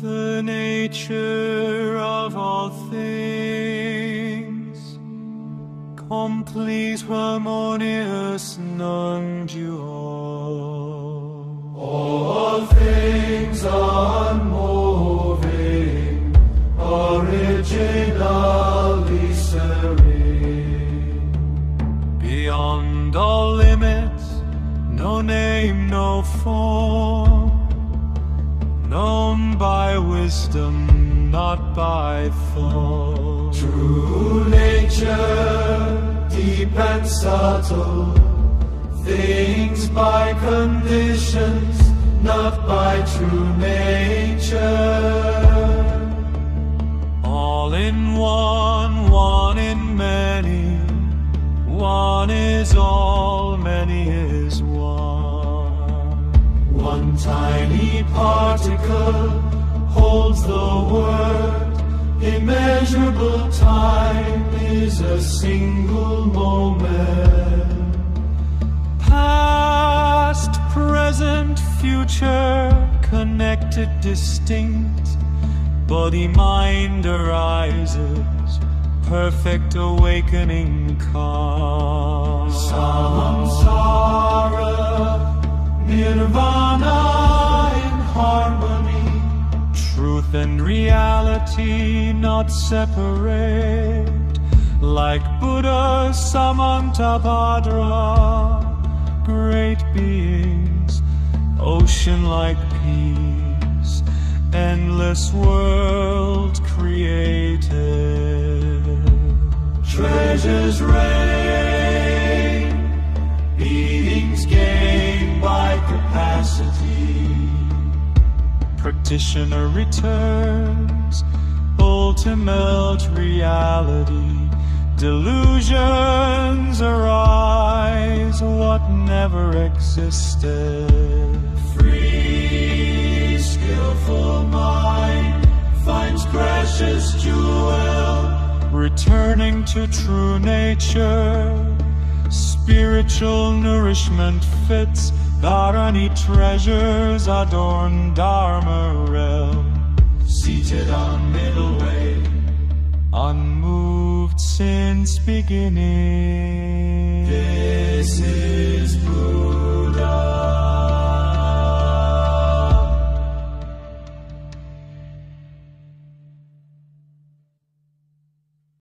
the nature of all things, complete, harmonious, non-dual. All things unmoving, originally serene. Beyond all limits, no name, no form, known by wisdom, not by form. True nature, deep and subtle, things by conditions, not by true nature. All in one, one in many, one is all, many is one. One tiny particle holds the word, immeasurable time is a single moment. Past, present, future, connected, distinct, body-mind arises, perfect awakening calm. Samsara, nirvana in harmony. Truth and reality not separate, like Buddha Samantabhadra. Great beings, ocean-like peace, endless world created. Treasures reign, beings gain by capacity. Practitioner returns, ultimate reality. Delusions arise, what never existed. Free, skillful mind finds precious jewel. Returning to true nature, spiritual nourishment fits. Dharani treasures adorn Dharma realm. Seated on middle way, unmoved since beginning. this is Buddha.